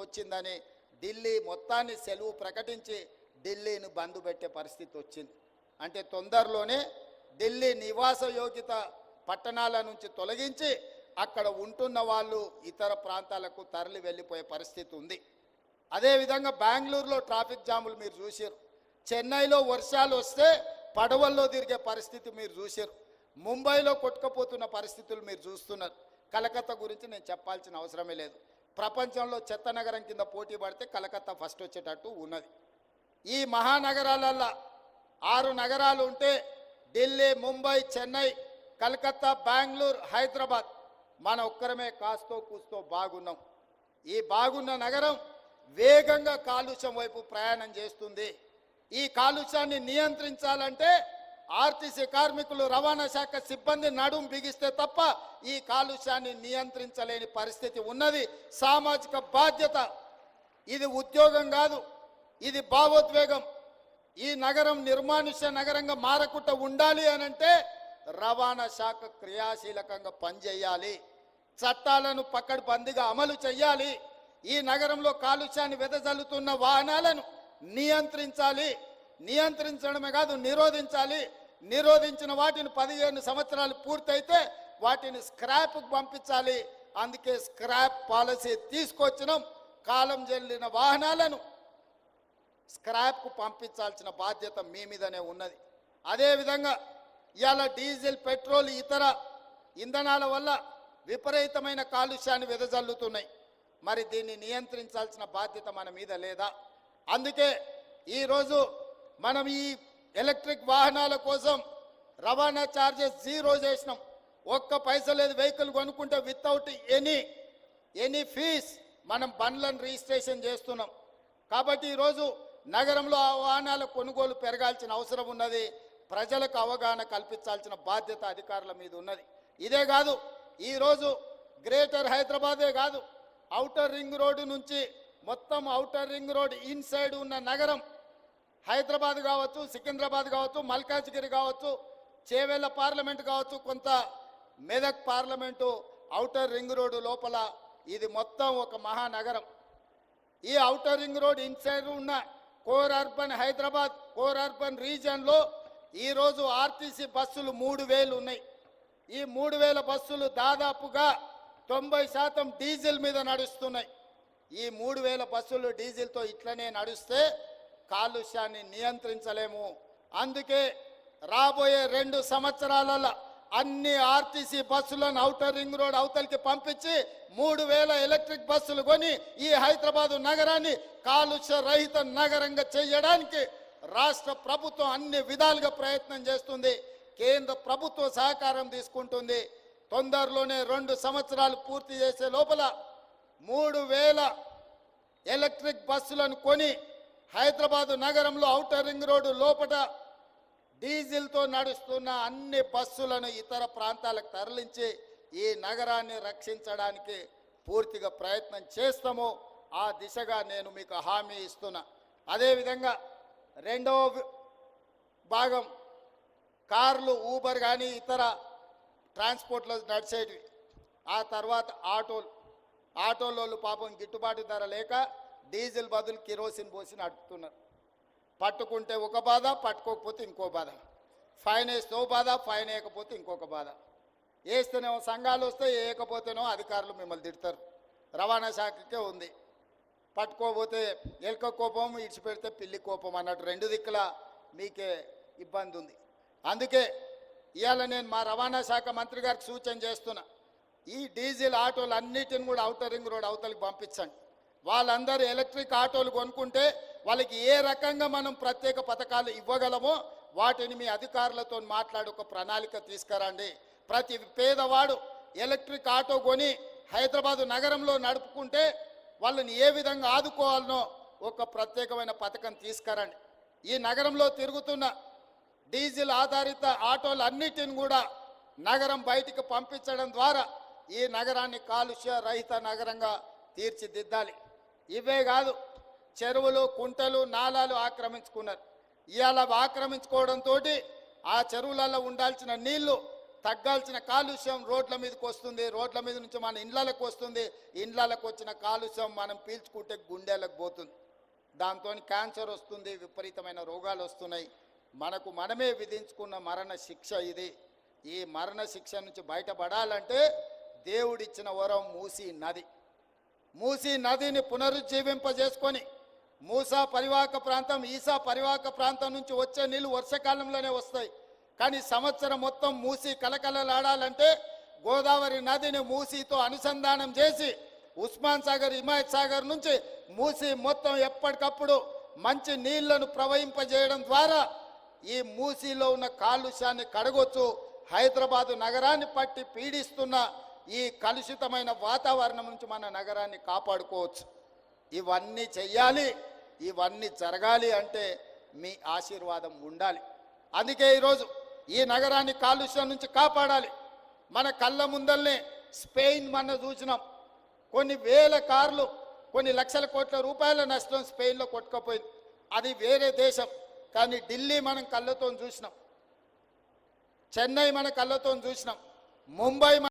వచ్చిందని ఢిల్లీ మొత్తాన్ని సెలవు ప్రకటించి ఢిల్లీని బంద్ పెట్టే పరిస్థితి వచ్చింది. అంటే తొందరలోనే ఢిల్లీ నివాస యోగ్యత పట్టణాల నుంచి తొలగించి అక్కడ ఉంటున్న వాళ్ళు ఇతర ప్రాంతాలకు తరలి వెళ్ళిపోయే పరిస్థితి ఉంది. అదేవిధంగా బెంగళూరులో ట్రాఫిక్ జాములు మీరు చూసారు. చెన్నైలో వర్షాలు వస్తే పడవల్లో తిరిగే పరిస్థితి మీరు చూసారు. ముంబైలో కొట్టుకుపోతున్న పరిస్థితులు మీరు చూస్తున్నారు. కలకత్తా గురించి నేను చెప్పాల్సిన అవసరమే లేదు. ప్రపంచంలో చెత్త నగరం కింద పోటీ పడితే కలకత్తా ఫస్ట్ వచ్చేటట్టు ఉన్నది. ఈ మహానగరాలల్లో 6 నగరాలు ఉంటే ఢిల్లీ, ముంబై, చెన్నై, కలకత్తా, బెంగళూరు, హైదరాబాద్ మన ఒక్కరమే కాస్తో కూస్తో బాగున్నాం. ఈ బాగున్న నగరం వేగంగా కాలుష్యం వైపు ప్రయాణం చేస్తుంది. ఈ కాలుష్యాన్ని నియంత్రించాలంటే ఆర్టీసీ కార్మికులు, రవాణా శాఖ సిబ్బంది నడుం బిగిస్తే తప్ప ఈ కాలుష్యాన్ని నియంత్రించలేని పరిస్థితి ఉన్నది. సామాజిక బాధ్యత. ఇది ఉద్యోగం కాదు, ఇది భావోద్వేగం. ఈ నగరం నిర్మానుష్య నగరంగా మారకుండా ఉండాలి అనంటే రవాణా శాఖ క్రియాశీలకంగా పనిచేయాలి. చట్టాలను పకడ్బందీగా అమలు చేయాలి. ఈ నగరంలో కాలుష్యాన్ని వెదజల్లుతున్న వాహనాలను నియంత్రించాలి. నియంత్రించడమే కాదు, నిరోధించాలి. నిరోధించిన వాటిని 15 సంవత్సరాలు పూర్తయితే వాటిని స్క్రాప్కు పంపించాలి. అందుకే స్క్రాప్ పాలసీ తీసుకొచ్చినాం. కాలం చెల్లిన వాహనాలను స్క్రాప్కు పంపించాల్సిన బాధ్యత మీ మీదనే ఉన్నది. అదేవిధంగా ఇవాళ డీజిల్, పెట్రోల్, ఇతర ఇంధనాల వల్ల విపరీతమైన కాలుష్యాన్ని వెదజల్లుతున్నాయి. మరి దీన్ని నియంత్రించాల్సిన బాధ్యత మన మీద లేదా? అందుకే ఈరోజు మనం ఈ ఎలక్ట్రిక్ వాహనాల కోసం రవాణా ఛార్జెస్ 0 చేసినాం. ఒక్క పైసా లేదు. వెహికల్ కొనుక్కుంటే వితౌట్ ఎనీ ఫీజ్ మనం బండ్లను రిజిస్ట్రేషన్ చేస్తున్నాం. కాబట్టి ఈరోజు నగరంలో ఆ వాహనాల కొనుగోలు పెరగాల్సిన అవసరం ఉన్నది. ప్రజలకు అవగాహన కల్పించాల్సిన బాధ్యత అధికారుల మీద ఉన్నది. ఇదే కాదు, ఈరోజు గ్రేటర్ హైదరాబాదే కాదు, ఔటర్ రింగ్ రోడ్డు నుంచి మొత్తం ఔటర్ రింగ్ రోడ్ ఇన్సైడ్ ఉన్న నగరం హైదరాబాద్ కావచ్చు, సికింద్రాబాద్ కావచ్చు, మల్కాజ్గిరి కావచ్చు, చేవెళ్ళ పార్లమెంట్ కావచ్చు, కొంత Medak parliament outer ring road లోపల ఇది మొత్తం ఒక మహానగరం. ఈ ఔటర్ రింగ్ రోడ్ ఇన్సైడ్ ఉన్న core urban Hyderabad, core urban రీజియన్లో ఈరోజు ఆర్టీసీ బస్సులు 3000 ఉన్నాయి. ఈ 3000 బస్సులు దాదాపుగా 90% డీజిల్ మీద నడుస్తున్నాయి. ఈ 3000 బస్సులు డీజిల్తో ఇట్లనే నడుస్తే కాలుష్యాన్ని నియంత్రించలేము. అందుకే రాబోయే 2 సంవత్సరాలలో అన్ని ఆర్టీసీ బస్సులను ఔటర్ రింగ్ రోడ్ అవతలికి పంపించి 3000 ఎలక్ట్రిక్ బస్సులు కొని ఈ హైదరాబాదు నగరాన్ని కాలుష్య రహిత నగరంగా చేయడానికి రాష్ట్ర ప్రభుత్వం అన్ని విధాలుగా ప్రయత్నం చేస్తుంది. కేంద్ర ప్రభుత్వ సహకారం తీసుకుంటుంది. తొందరలోనే 2 సంవత్సరాలు పూర్తి చేసే లోపల 3000 ఎలక్ట్రిక్ బస్సులను కొని హైదరాబాదు నగరంలో ఔటర్ రింగ్ రోడ్డు లోపల డీజిల్తో నడుస్తున్న అన్ని బస్సులను ఇతర ప్రాంతాలకు తరలించి ఈ నగరాన్ని రక్షించడానికి పూర్తిగా ప్రయత్నం చేస్తాము. ఆ దిశగా నేను మీకు హామీ ఇస్తున్నా. అదేవిధంగా రెండవ భాగం కార్లు, ఊబర్ కానీ ఇతర ట్రాన్స్పోర్ట్లో నడిచేటివి. ఆ తర్వాత ఆటోలోళ్ళు పాపం గిట్టుబాటు ధర లేక డీజిల్ బదులు కిరోసిన్ పోసి నడుపుతున్నారు. పట్టుకుంటే ఒక బాధ, పట్టుకోకపోతే ఇంకో బాధ. ఫైన్ వేస్తే బాధ, ఫైన్ వేయకపోతే ఇంకొక బాధ. వేస్తేనేమో సంఘాలు వస్తే, వేయకపోతేనో అధికారులు మిమ్మల్ని తిడతారు. రవాణా శాఖకే ఉంది. పట్టుకోకపోతే ఎలుక కోపం, ఇడిచిపెడితే పిల్లి కోపం అన్నట్టు 2 దిక్కుల మీకే ఇబ్బంది ఉంది. అందుకే ఇవాళ నేను మా రవాణా శాఖ మంత్రి గారికి సూచన చేస్తున్నా. ఈ డీజిల్ ఆటోలు అన్నిటిని కూడా ఔటర్ రింగ్ రోడ్ అవతలికి పంపించండి. వాళ్ళందరూ ఎలక్ట్రిక్ ఆటోలు కొనుక్కుంటే వాళ్ళకి ఏ రకంగా మనం ప్రత్యేక పథకాలు ఇవ్వగలమో వాటిని మీ అధికారులతో మాట్లాడి ఒక ప్రణాళిక తీసుకురండి. ప్రతి పేదవాడు ఎలక్ట్రిక్ ఆటో కొని హైదరాబాదు నగరంలో నడుపుకుంటే వాళ్ళని ఏ విధంగా ఆదుకోవాలనో ఒక ప్రత్యేకమైన పథకం తీసుకురండి. ఈ నగరంలో తిరుగుతున్న డీజిల్ ఆధారిత ఆటోలన్నిటిని కూడా నగరం బయటికి పంపించడం ద్వారా ఈ నగరాన్ని కాలుష్య రహిత నగరంగా తీర్చిదిద్దాలి. ఇవే కాదు, చెరువులు, కుంటలు, నాలాలు ఆక్రమించుకున్నారు. ఇవాళ ఆక్రమించుకోవడంతో ఆ చెరువులలో ఉండాల్సిన నీళ్లు తగ్గాల్సిన కాలుష్యం రోడ్ల మీదకి వస్తుంది, రోడ్ల మీద నుంచి మన ఇండ్లకు వస్తుంది, ఇండ్లకు వచ్చిన కాలుష్యం మనం పీల్చుకుంటే గుండెలకు పోతుంది, దాంతో క్యాన్సర్ వస్తుంది, విపరీతమైన రోగాలు వస్తున్నాయి. మనకు మనమే విధించుకున్న మరణ శిక్ష ఇది. ఈ మరణ శిక్ష నుంచి బయటపడాలంటే దేవుడిచ్చిన వరం మూసీ నది. మూసీ నదిని పునరుజ్జీవింపజేసుకొని మూసా పరివాహక ప్రాంతం, ఈసా పరివాహక ప్రాంతం నుంచి వచ్చే నీళ్లు వర్షాకాలంలోనే వస్తాయి. కానీ సంవత్సరం మొత్తం మూసీ కలకలలాడాలంటే గోదావరి నదిని మూసీతో అనుసంధానం చేసి ఉస్మాన్ సాగర్, హిమాయత్ సాగర్ నుంచి మూసీ మొత్తం ఎప్పటికప్పుడు మంచి నీళ్లను ప్రవహింపజేయడం ద్వారా ఈ మూసీలో ఉన్న కాలుష్యాన్ని కడగొచ్చు. హైదరాబాదు నగరాన్ని పట్టి పీడిస్తున్న ఈ కలుషితమైన వాతావరణం నుంచి మన నగరాన్ని కాపాడుకోవచ్చు. ఇవన్నీ చెయ్యాలి, ఇవన్నీ జరగాలి అంటే మీ ఆశీర్వాదం ఉండాలి. అందుకే ఈరోజు ఈ నగరాన్ని కాలుష్యం నుంచి కాపాడాలి. మన కళ్ళ ముందల్నే స్పెయిన్ మన చూసినాం, కొన్ని వేల కార్లు, కొన్ని లక్షల కోట్ల రూపాయల నష్టం స్పెయిన్లో కొట్టుకపోయింది. అది వేరే దేశం. కానీ ఢిల్లీ మనం కళ్ళతో చూసినాం, చెన్నై మన కళ్ళతో చూసినాం, ముంబై